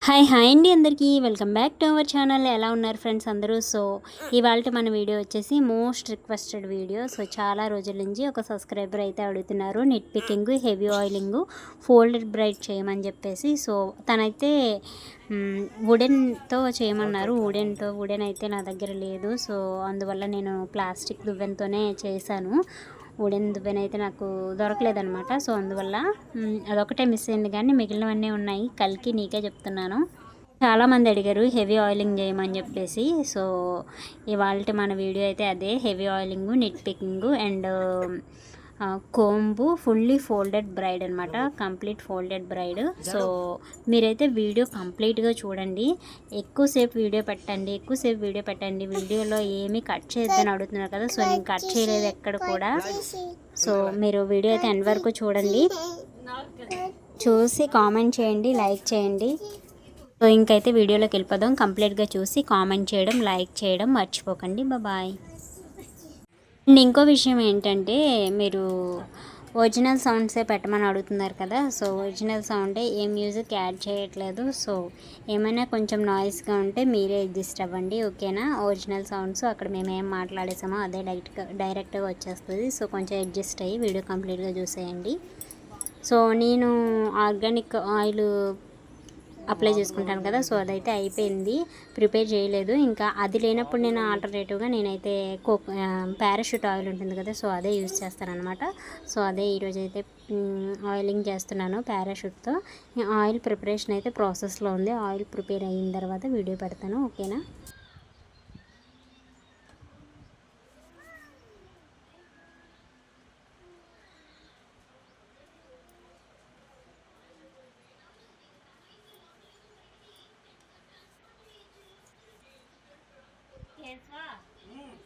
Hi అండి అందరికీ welcome back to our channel. ఎలా ఉన్నారు ఫ్రెండ్స్ అందరూ? సో ఇవాళ మన వీడియో వచ్చేసి మోస్ట్ రిక్వెస్టెడ్ వీడియో. సో చాలా రోజుల నుంచి ఒక సబ్స్క్రైబర్ అయితే అడుగుతున్నారు neat picking, heavy oiling, folded braid చేయమని చెప్పేసి. సో తనైతే వుడెన్తో చేయమన్నారు. వుడెన్ అయితే నా దగ్గర లేదు. సో అందువల్ల నేను ప్లాస్టిక్ దువ్వెనతోనే చేశాను. వుడెన్ దువ్వెన అయితే నాకు దొరకలేదనమాట. సో అందువల్ల అదొకటే మిస్ అయింది, కానీ మిగిలినవన్నీ ఉన్నాయి. కలికి నీకే చెప్తున్నాను. చాలామంది అడిగారు హెవీ ఆయిలింగ్ చేయమని చెప్పేసి. సో ఇవాళ మన వీడియో అయితే అదే, heavy oiling, nit picking and comb fully folded braid అనమాట. Complete folded braid. సో మీరైతే వీడియో కంప్లీట్గా చూడండి. ఎక్కువసేపు వీడియో పెట్టండి. వీడియోలో ఏమీ కట్ చేయొద్దని అడుగుతున్నారు కదా. సో నేను కట్ చేయలేదు ఎక్కడ కూడా. సో మీరు వీడియో అయితే ఎండ్ వరకు చూడండి. చూసి కామెంట్ చేయండి, లైక్ చేయండి. సో ఇంకైతే వీడియోలోకి వెళ్ళిపోదాం. కంప్లీట్గా చూసి కామెంట్ చేయడం, లైక్ చేయడం మర్చిపోకండి. బాయ్. అండ్ ఇంకో విషయం ఏంటంటే, మీరు ఒరిజినల్ సౌండ్సే పెట్టమని అడుగుతున్నారు కదా. సో ఒరిజినల్ సౌండే, ఏ మ్యూజిక్ యాడ్ చేయట్లేదు. సో ఏమైనా కొంచెం నాయిస్గా ఉంటే మీరే అడ్జస్ట్ అవ్వండి, ఓకేనా? ఒరిజినల్ సౌండ్స్ అక్కడ మేము ఏం మాట్లాడేసామో అదే డైరెక్ట్గా వచ్చేస్తుంది. సో కొంచెం అడ్జస్ట్ అయ్యి వీడియో కంప్లీట్గా చూసేయండి. సో నేను ఆర్గానిక్ ఆయిల్ అప్లై చేసుకుంటాను కదా. సో అదైతే అయిపోయింది, ప్రిపేర్ చేయలేదు. ఇంకా అది లేనప్పుడు నేను ఆల్టర్నేటివ్గా నేనైతే పారాషూట్ ఆయిల్ ఉంటుంది కదా. సో అదే యూజ్ చేస్తానన్నమాట. సో అదే ఈరోజు అయితే ఆయిలింగ్ చేస్తున్నాను పారాషూట్తో. ఆయిల్ ప్రిపరేషన్ అయితే ప్రాసెస్లో ఉంది. ఆయిల్ ప్రిపేర్ అయిన తర్వాత వీడియో పెడతాను, ఓకేనా?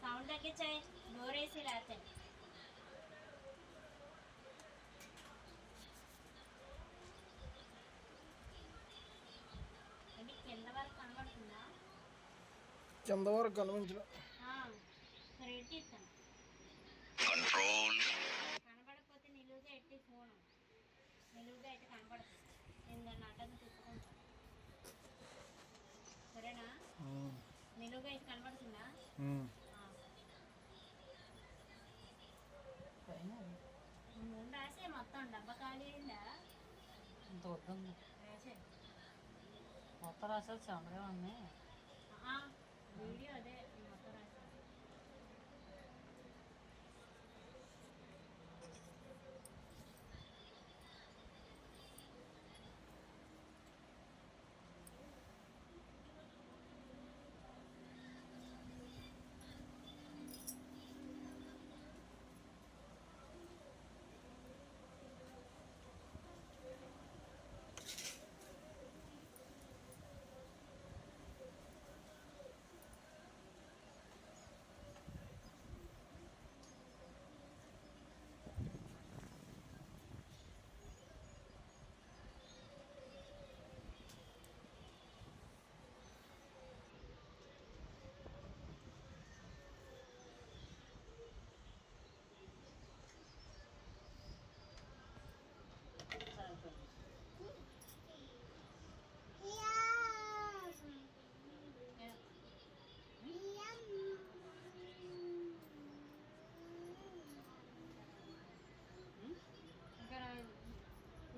సౌండ్ తగ్గించాయి, డోర్ వేసి లేతే కింద వరకు కనబడుతుందా? కింద వరకు కనిపించడం కనబడకపోతే నిలువుగా ఎట్టి ఫోను నిలువుగా అయితే కనబడుతుంది. ఏందన్నా అడ్డంగా తిప్పుకుంటా, సరేనా? నిలువుగా అయితే కనబడుతుందా? రాసే మొత్తం డబ్బా ఖాళీ అయిందా? ఇంత వద్దు మొత్తం రాసాలు చంద్రే ఉన్నాయి. వీడియో అదే మొత్తం రాసే.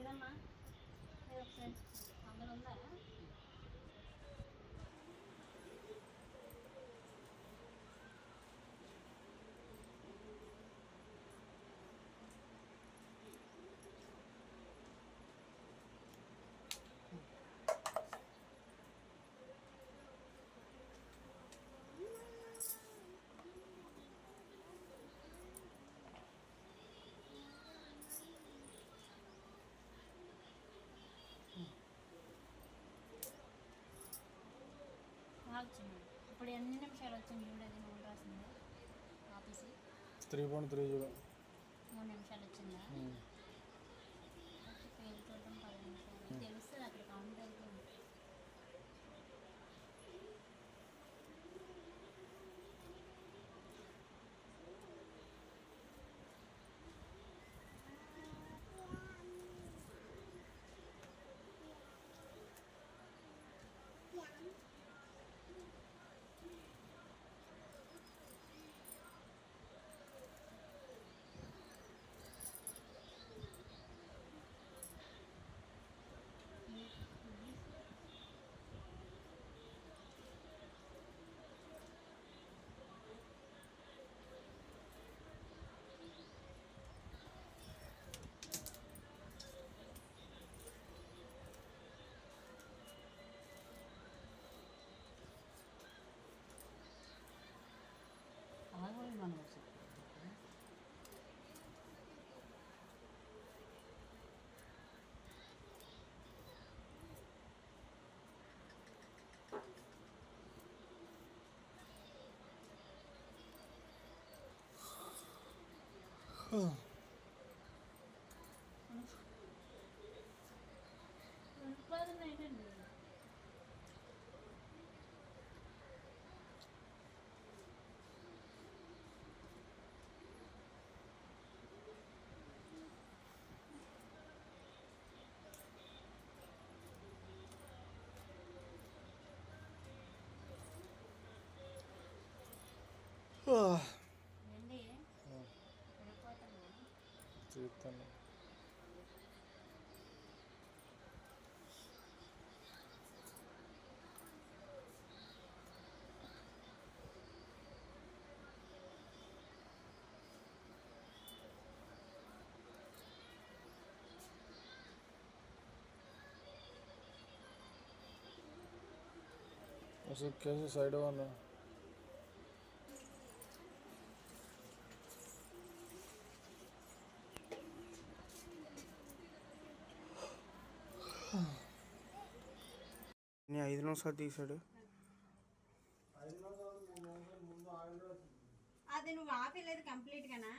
ఇదమ్మా ఒకసారి అందులో ఉందా? వచ్చింది. ఇప్పుడు ఎన్ని నిమిషాలు వచ్చింది చూడు, అది నోట్ రాసింది ఆఫీస్ 3.30 3 నిమిషాలు వచ్చిందా? పేరు చూడడం 10 నిమిషాలు తెలుస్తుంది, అక్కడ కౌంట్ అవుతుంది. ఏంటండి? ఏంటి వెళ్ళిపోతున్నా? చూస్తాను. कैसे साइड वाला నేను 5 నిమిషాలు తీసాడు. అది నువ్వు ఆపలేదు కంప్లీట్ గానా?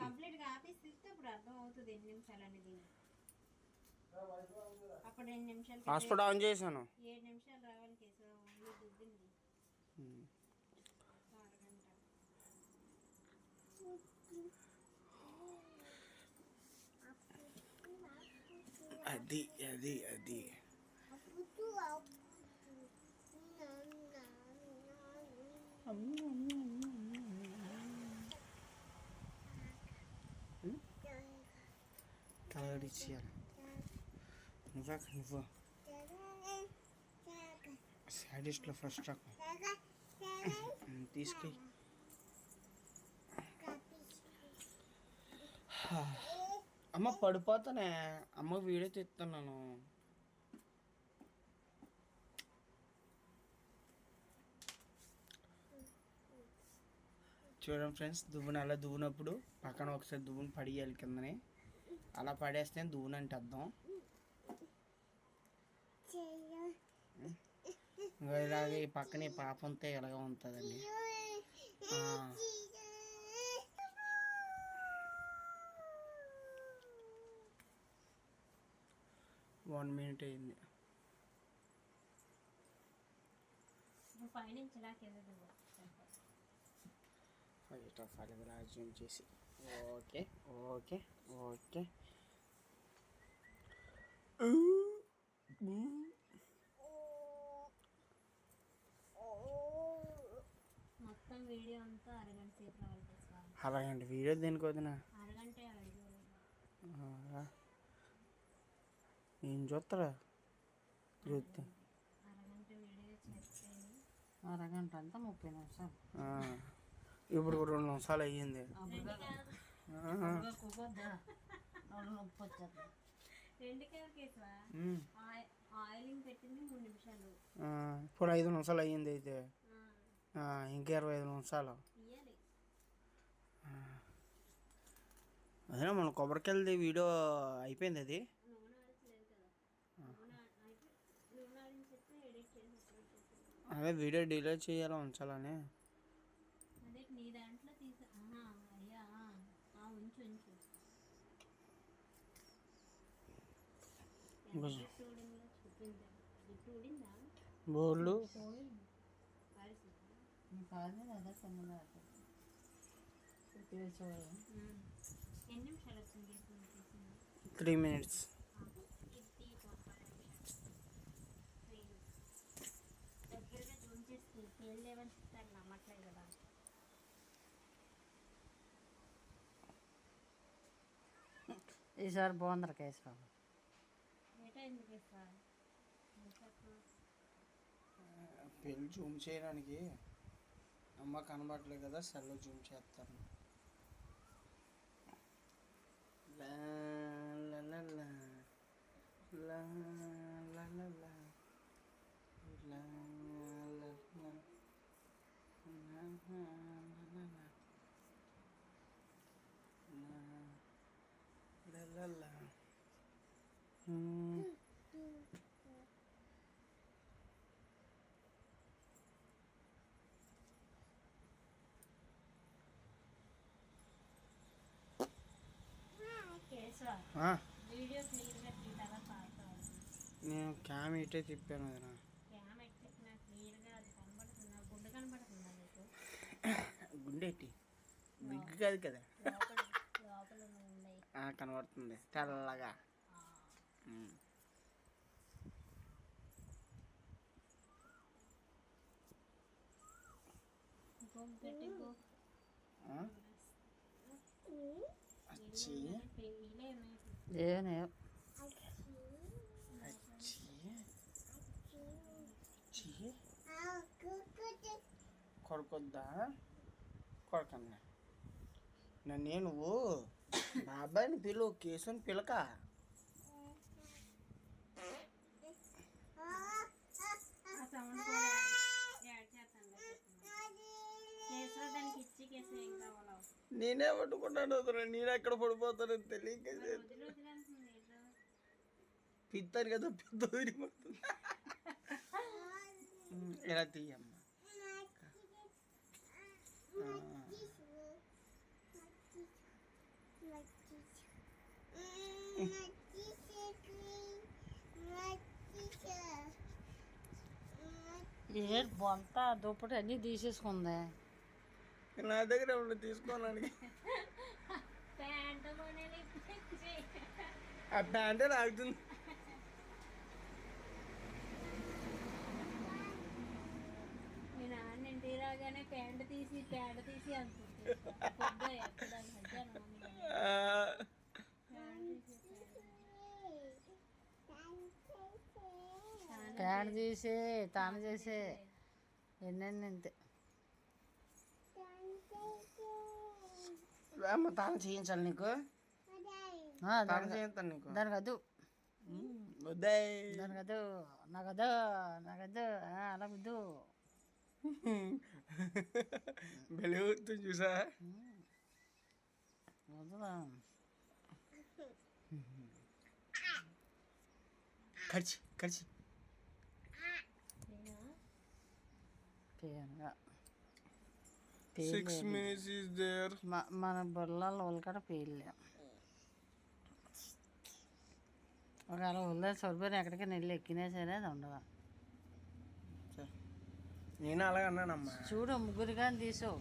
కంప్లీట్ గా ఆపేసి ఇప్పుడు అర్థం అవుతుంది ఎన్ని నిమిషాలు అనేది. అప్పుడు 2 నిమిషాలు హాట్స్పాట్ ఆన్ చేశాను. 7 నిమిషాలు రావాలి కేసు దుబ్బింది అరగంట. అది అది అది తలగడిచ్చేయాలి. నువ్వు సాడిస్ట్లో ఫస్ట్ రాకు తీసుకు. అమ్మ పడిపోతానే. అమ్మ వీడియో తీస్తున్నాను. చూడండి ఫ్రెండ్స్, దువ్వును అలా దువ్వునప్పుడు పక్కన ఒకసారి దువ్వును పడేయాలి కిందనే. అలా పడేస్తే దువ్వును అంటే అర్థం. ఇంకా ఇలాగే ఈ పక్కన ఈ పాప ఉంటే ఎలాగ ఉంటుందండి. 1 minute అయింది. పైనుంచి ఇలా కింద ఫస్ట్ ఆఫ్ ఆల్ ఇది రాజ్యం చేసి ఓకే ఓకే ఓకే. మొత్తం వీడియో అంతా అరగంట సేపు రావాలి. అలాగండి వీడియో దేనికి వదినా? అరగంట ఏం చూస్తారా? చూస్తే అరగంట వీడియో చేస్తే అరగంట అంతా 30 నిమిషాలు. ఇప్పుడు 2 నిమిషాలు అయ్యింది. నొప్పి వచ్చేది. 2 కేసువా? ఆయిలింగ్ పెట్టింది 3 నిమిషాలు. ఇప్పుడు 5 నిమిషాలు అయ్యింది. అయితే ఇంకా 25 నిమిషాలు. అదే మన కొబ్బరికాయలది వీడియో అయిపోయింది. అది అదే వీడియో డిలీట్ చేయాలా ఉంచాలని. అదే నీ దాంట్లో తీసా. అయ్యా ఉంచు ఉంచు. బోర్లు ఎన్ని నిమిషాలు వచ్చింది? 3 minutes. దగ్గరగా జూమ్ చేసి పేర్లేవని చెప్తారు, నమ్మట్లేదు కదా. ఈసారి బాగుందరు కేసు. ఏటా ఎందుకు సార్ పెళ్ళి జూమ్ చేయడానికి అమ్మ కనబడలేదు కదా, సెల్లో జూమ్ చేస్తాను. లా లా లా లా లా లా లా లా లా లా లా లా లా. ఆ, వీడియో క్లియర్గా తీయాలా పాడుతుంది. నేను క్యామ్ ఇటే తిప్పాను వదిన. క్యామ్ ఎట్టి నాకు క్లియర్గా అది కనబడుతుంది. నాకు గుండె కనబడుతుందా నీకు? గుండెట్టి బిగ్ కాదు కదా. లోపల లోపల ఉన్నాయి. కనబడుతుంది తెల్లగా. ఉమ్. పెట్టింగు ఆ? అచ్చి ఏనే అచ్చి అచ్చి కొడుకొద్దా కొడకన్నా నన్నే నువ్వు బాబాయ్ని పిలువు కేసుని పిలక. దానికి ఇచ్చి కేసు ఏం కావాలో నేనే పట్టుకున్నాను వదిన, నేను ఎక్కడ పడిపోతానో తెలియక పిత్తాను కదా పెద్ద వదిలిపోతుంది. ఇలా తీయమ్మా. ఏ బొంత దుప్పటి అన్నీ తీసేసుకుంది. నా దగ్గర ఏమన్నా తీసుకోనానికి ప్యాంటు కొనేది ఆ ప్యాంటే లాగుతుంది. మీ నాన్న ఇంటికి రాగానే ప్యాంటు తీసి అనుకుంటుంది. ప్యాంట్ తీసి తాను చేసే ఎన్నెన్ని ఇంతే. అమ్మ తాను చేయించాలి నీకు, తాను చేయిస్తాను నీకు. దానికి వద్దు, వద్దే దానికి వద్దు, నాకద్దు నాకద్దు అలా వద్దు. బెలి అవుతుంది చూసా. వద్దురా. ఖర్చు ఖర్చు పేనుగా 6 minutes is there. మన బుర్రలలో ఉల్కడ పేర్లే. ఒకవేళ ఉల్లా సరిపోయిన ఎక్కడికి నెల్లి ఎక్కినా సరే అది ఉండదు. నేను అలాగే అన్నానమ్మా. చూడు ముగ్గురు కానీ తీసావు,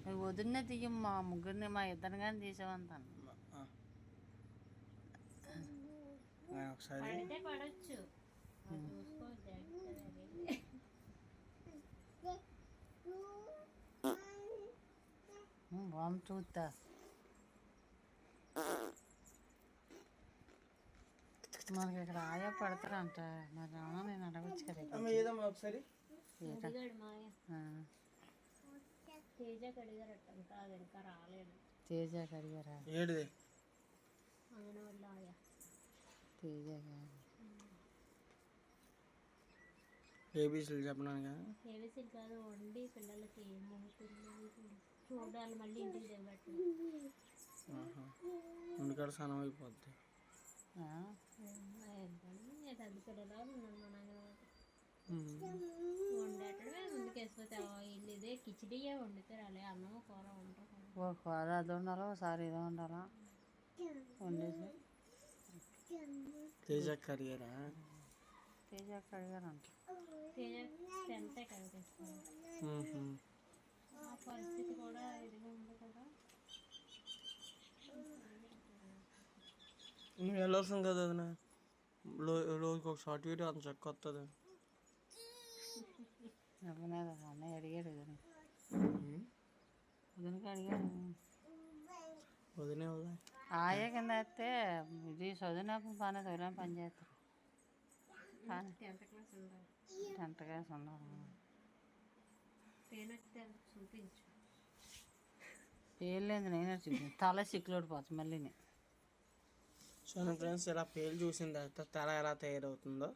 నువ్వు వదిలినే తీయం, మా ముగ్గురిని మా ఇద్దరు కానీ తీసావంతాను. ఒకసారి పడితే పడవచ్చు, చూసుకో జాగ్రత్తగా. బామ్ చూస్తా. మనకి ఇక్కడ ఆయా పడతారంట, మరి రావణ నేను అడగచ్చు కదా. అమ్మ ఏదమ్మా ఒకసారి అడిగాడు మాయ, తేజకి అడిగారట, ఇంకా రాలేదు. తేజ కడిగారా? ఏడుది అంగనవాళ్ళ ఆయా తేజ ఏబీసీలు చెప్పనాను కదా. ఏబీసీ కాదు, వండి పిల్లలకి చూడాలి, మళ్ళీ ఇంటికి దిగబట్టి ముందుకాడ స్నానం అయిపోద్ది. పెద్ద పిల్లలా ఉన్నాను మన వండేటమే ముందుకు వేసిపోతే ఇల్లు ఇదే కిచిడియే వండుతారు, అలా అన్నం కూర ఉంటారు. ఓ కూర అది ఉండాలా, ఒకసారి ఇదో ఉండాలా వండేసి. తేజ కడిగారా? తేజ కడిగారంట. తేజ 10th కదా తీసుకోవాలి, ఆ పరిస్థితి కూడా ఇదిగా ఉంది కదా. నువ్వు వెళ్ళవసం కదా అదనా, రోజుకి ఒక షార్ట్ వీడియో అంత చెక్క వస్తుంది. అన్నయ్య అడిగాడు వదిన, వదినకి అడిగాడు. వదినే వదిలే ఆయా కింద అయితే ఇది చదివినప్పుడు బాగానే చదివిన పని చేస్తారు. 10th క్లాస్ ఉండాలి. 10th క్లాస్ ఉండాలి. పెయిన్ వస్తే చూపించు. పేర్లేదు నేనే చూసి తల సిక్కులోడిపోతుంది మళ్ళీ. చూడండి ఫ్రెండ్స్, ఇలా పేలు చూసిన తర్వాత తల ఎలా తయారవుతుందో.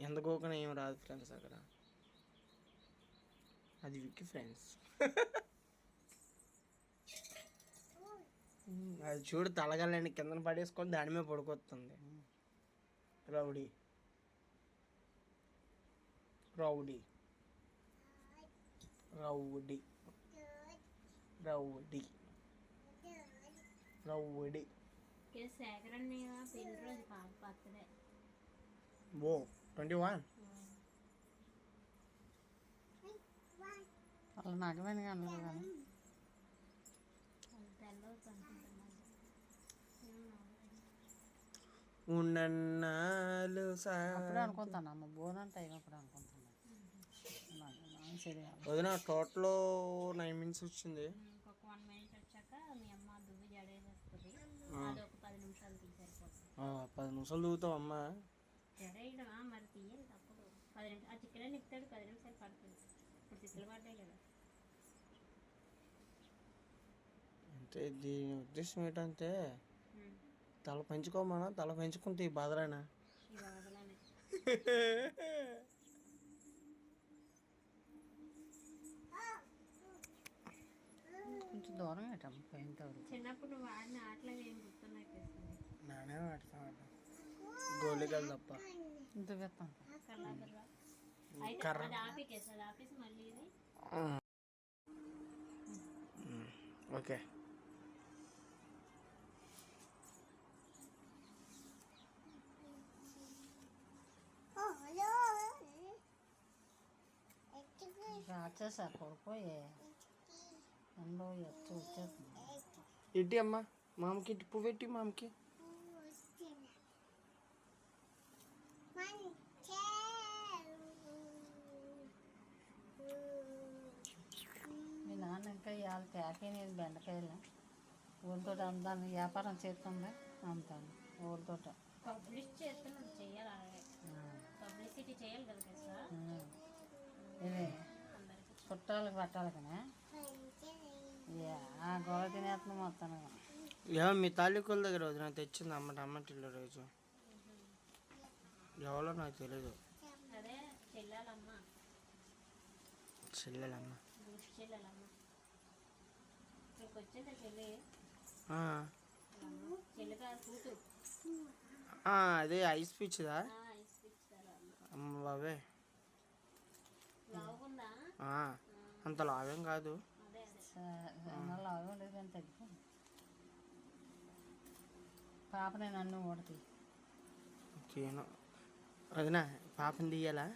ఎంత గోకన ఏం రాదు ఫ్రెండ్స్ అక్కడ, అది విక్కి ఫ్రెండ్స్. అది చూడు తలగలని కిందన పడేసుకొని దాని మీద పడుకొస్తుంది. రౌడీ రౌడీ రౌడీ రౌడీ రవ్వడి సేకరణ పెళ్లి రోజు పాప బర్త్డే. ఓ 21. వాళ్ళు నగమని అన్నారు కానీ తెల్లవచ్చు అనుకుంటున్నాను. ఉన్నన్నాళ్ళు అప్పుడే అనుకుంటాను అమ్మ బోనం టైం అప్పుడు అనుకుంటున్నాను. సరే వదిన టోటల్ 9 minutes వచ్చింది. ఇంకొక 1 minute వచ్చాక మీ అమ్మ దువ్వి జడేసేస్తుంది. అది ఒక 10 నిమిషాలు తీసేరిపోతుంది. 10 నిమిషాలు దిగుతావు అమ్మ. జడేయడమా మరి తీయాలి తప్పదు. 10 నిమిషాలు ఆ చికెన్ నిప్పుతాడు 10 నిమిషాలు పడుతుంది. ఇప్పుడు తిట్లు పడ్డాయి కదా. అంటే దీని ఉద్దేశం ఏంటంటే తల పెంచుకోమన్నా తల పెంచుకుంటే ఈ బాధలేనా. ఈ బాధలోనే కొంచెం దూరం ఏంటమ్మ పోయిన చిన్నప్పుడు నువ్వు ఆడిన ఆటలు ఏం గుర్తున్నాయి? నానే ఆడతాను గోళీగలు తప్ప. ఇంత పెడతాం కల్లాగర్రా అయితే అది ఆపేసి మళ్ళీ ఇది ఓకే. వచ్చేసా కొడుకోయే ఎండో ఎచ్చు వచ్చేస్తుంది. ఇట్టి అమ్మ మామకి ఇటు పువ్వు పెట్టి మామకి. మీ నాన్న ఇంకా ఇవాళ ప్యాకేజ్ బెండకాయలు ఊరితో అందాన్ని వ్యాపారం చేస్తుంది అమ్ముతాను ఊరితో. పబ్లిష్ చేస్తున్నాడు చేయాలి. అలాగే పబ్లిసిటీ చేయాలి కదా. ఇది చుట్టాలకు పట్టాలి కానీ గొడవ తినేస్తున్నాం మొత్తం. ఏమో మీ తాలూకుల దగ్గర వదిన తెచ్చింది అమ్మ టమాటీలు రోజు ఎవరో నాకు తెలీదు. అదే చెల్లెలమ్మ చెల్లెలమ్మ చెల్లెలమ్మ ఇక్కడికి వచ్చిందా చెల్లి? చెల్లి కాదు కూతురు. అదే ఐస్ పిచ్చిదా అమ్మ బాబే. లావుకుందా? అంత లావేం కాదు. లావు ఉండేది కానీ తగ్గిపోయింది. పాపనే నన్ను ఓడతాయి. వదినా పాపని తీయాలా?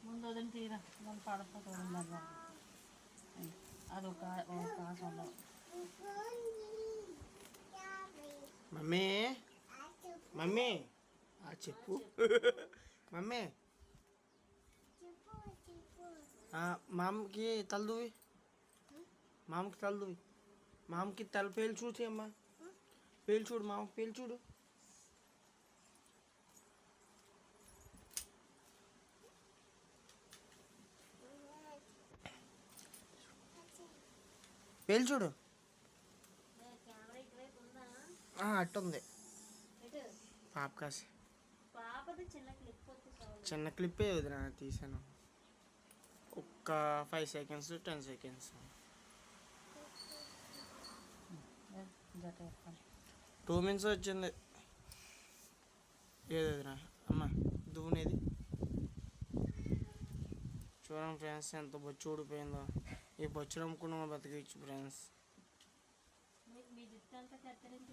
ముందు వదిలి తీరా దాన్ని పడిపోతుంది. అది ఒక కాసు ఉండవు. మమ్మీ మమ్మీ చెప్పు మమ్మీ మామకి తలదువి మామకి తలదువి మామకి తల పేలు చూసి అమ్మా పేలు చూడు మామకి పేలు చూడు. పేలు చూడు అట్టుంది పాప కాసి చిన్న క్లిప్పే వదిన తీసాను. ఒక్క 5 seconds 10 seconds 2 minutes వచ్చింది. ఏది వదిన అమ్మ దువ్వునేది చూడండి ఫ్రెండ్స్ ఎంత బొచ్చు ఊడిపోయిందో. ఈ బొచ్చులు అమ్ముకున్న బతికిచ్చు ఫ్రెండ్స్. మీ జుట్టు అంతా కత్తిరించి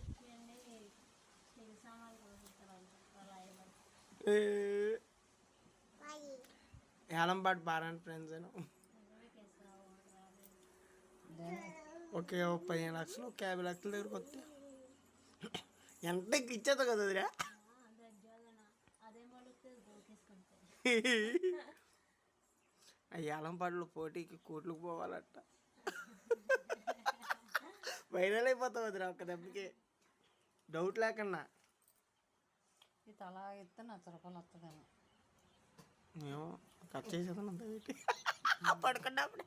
ఏలంపాటు బారాని ఫ్రెండ్స్ అయినా ఓకే 15 లక్షలు 50 లక్షల దగ్గరకు వస్తే ఎంతకి ఇచ్చేదా కదా అదిరా. ఆ ఏలంపాటలో పోటీకి కోట్లకు పోవాలట. వైరల్ అయిపోతావు వదిరా ఒక్క దెబ్బకి డౌట్ లేకన్నా. ఈ తలా ఇస్తే 1,00,000 రూపాయలు వస్తుందేమో. మేము ఖర్చు చేసేదాం అంత పెట్టి పడుకున్నప్పుడు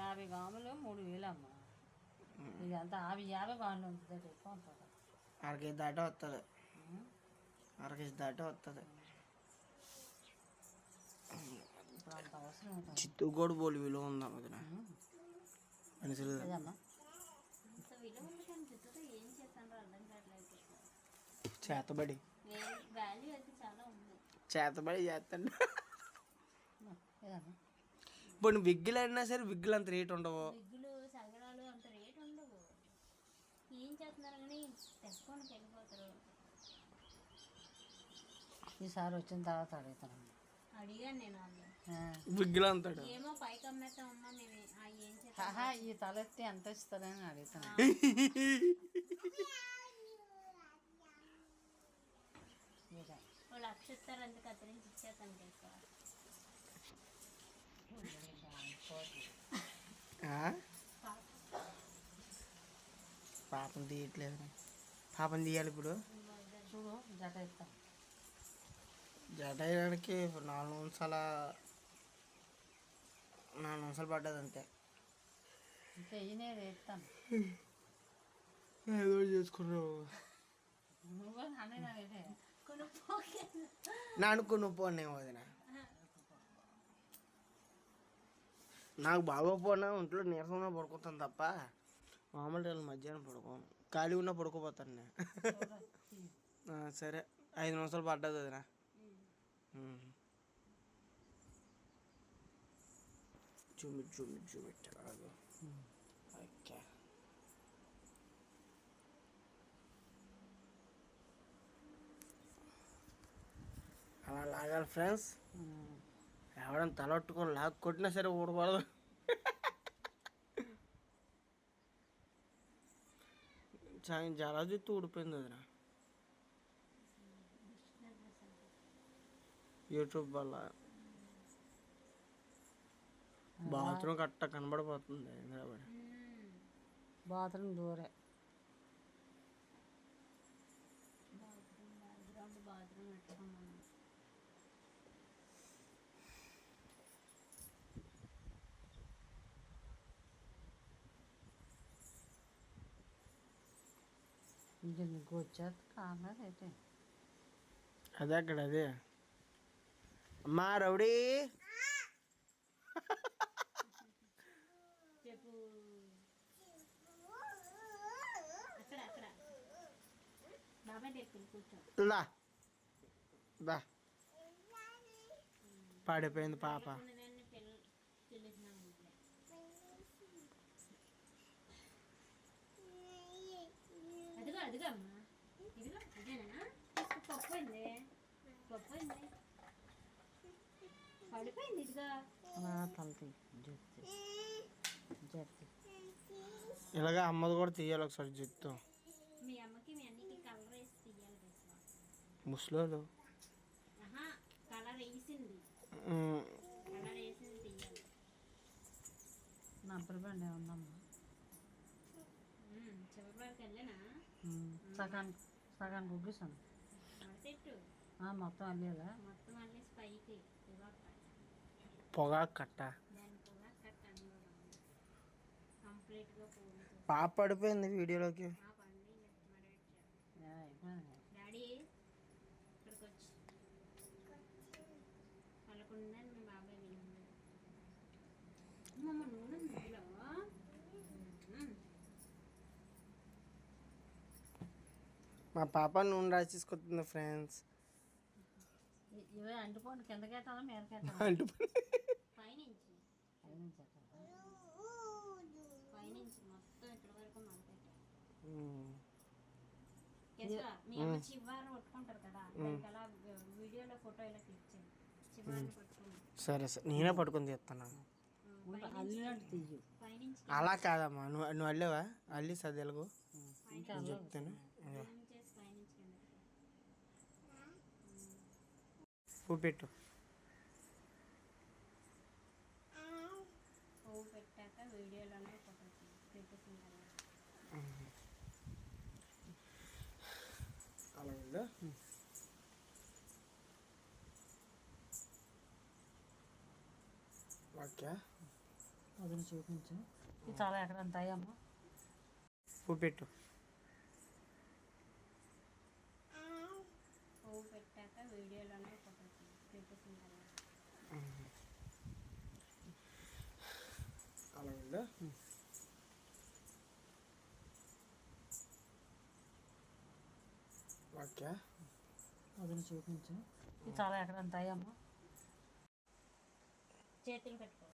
50 గ్రాములు 3,000 అమ్మ. ఇదంతా 50 గ్రాములు ఉంటుంది ఎక్కువ ఉంటుంది. అరకేజీ దాటే వస్తుంది. అరకేజీ దాటే వస్తుంది. ఇప్పుడు అంత అవసరం ఉంటుంది. చిత్తూ కూడా పోలి విలువ ఉందా వదిన మనుషులు. అదమ్మా విలువ ఉంది కానీ జుట్టుతో ఏం చేస్తానో అర్థం కావట్లేదు. చేతబడి వాల్యూ అయితే చాలా ఉంది. చేతబడి చేస్తాడు. ఏదన్నా ఇప్పుడు విగ్గులు అయినా సరే విగ్గులు అంత రేట్ ఉండవు. విగ్గులు సగడాలు అంత రేట్ ఉండవు. ఏం చేస్తున్నారు కానీ తెచ్చుకోనికి వెళ్ళిపోతారు. ఈసారి వచ్చిన తర్వాత అడుగుతాను. అడిగాను నేను వాళ్ళు. విగ్గులు అంతాడు. ఏమో పైకి అమ్మేస్తామమ్మా మేము ఏం చేస్తాం. ఈ తలెత్తి ఎంత ఇస్తారని అడుగుతాను. వాళ్ళు అక్షిస్తారు అంత కత్తిరించి ఇచ్చేస్తాను తెలుసా. పాపం తీయట్లేదు. పాపం తీయాలి ఇప్పుడు. చూడు జట ఇస్తాను. జట వేయడానికి 4 నిమిషాలు పడ్డది అంతే. ఇంకా ఈయనేది ఇస్తాను. ఏదో చేసుకున్నావు. నువ్వు అనేది నా అనుకుని వదిన నాకు బాగోపోయినా ఒంట్లో నీరసంగా పడుకుంటాను తప్ప మామూలు మధ్యాహ్నం పడుకోను. ఖాళీ ఉన్నా పడుకోపోతాను నేను. సరే 5 నిమిషాలు పడ్డది వదిన. చూమిట్టాడు. ఓకే అలా లాగాలి ఫ్రెండ్స్. ఎవడని తలొట్టుకొని లాగ్ కొట్టినా సరే ఊడకూడదు. చాలా జుత్తు ఊడిపోయింది వదిన యూట్యూబ్ వల్ల. బాత్రూమ్ కట్ట కనబడిపోతుంది నిలబడి. బాత్రూమ్ దూరే. బాత్రూమ్ పెట్టుకున్నాను. ఇంక నీకు వచ్చేది కాలేదు అయితే. అదే అక్కడ అదే అమ్మా రౌడీ. చెప్పు. అక్కడ అక్కడ బాబాయ్ దగ్గర కూర్చో. దా దా పడిపోయింది పాప. అదిగో అదిగో అమ్మా ఇదిగో ఇదేనా పప్పు అయింది పప్పు అయింది పడిపోయింది. ఇదిగో తలతి జెత్తి జెత్తి. ఇలాగా అమ్మది కూడా తీయాలి ఒకసారి జుత్తు. మీ అమ్మకి మీ అన్నికి కలర్ వేసి తీయాలి తెలుసా. ముసలోళ్ళు కలర్ వేసింది తీయాలి. నబ్బరి బండి ఉందమ్మా. చివరికి వెళ్ళనా సగానికి ఉగ్గిస్తాను. చెట్టు మొత్తం అల్లేదా. మొత్తం అల్లి పైకి పొగాకు కట్ట. దాని పొగా కట్టాను కంప్లీట్గా పోతుంది. పాప పడిపోయింది వీడియోలోకి. డాడీ ఇక్కడికి వచ్చి పలకుందని మీ బాబాయ్ వెళ్ళింది. అమ్మమ్మ నూనె ముగ్గులో మా పాప నూనె రాసేసుకొస్తుంది ఫ్రెండ్స్. ఇవే అంటుకోండి కిందకెట్టాలా మీదకెట్టాలా. అంటు పైనుంచి మొత్తం ఇక్కడ వరకు మడపెట్టాలి. మీ అమ్మ చివరి కొట్టుకుంటారు కదా దానికి అలా వీడియోలో ఫోటో ఇలా క్లిక్ చేయండి. చివరిని పట్టుకోండి. సరే సరే నేనే పట్టుకొని తీస్తాను. అల్లినట్టు తీయు. పైనుంచి అలా కాదమ్మా నువ్వు అల్లేవా అల్లి సదెలుగు ఇంకా చెప్తాను. చేసి పైనుంచి కిందకి పువ్వు పెట్టు. పువ్వు పెట్టాక వీడియోలోనే ఫోటో పెట్టేసింది. అలా ఉందా. ఓకే వదిలి చూపించు. ఈ తల ఎక్కడ అంతాయమ్మా. పువ్వు పెట్టు. పువ్వు పెట్టాక వీడియోలోనే ఫోటో పెట్టేసింది. అలా ఉందా. ఓకే క్యా వదిన చూపించు ఇది చాలా ఎక్కడ అంతాయమ్మా చేతులు పెట్టుకో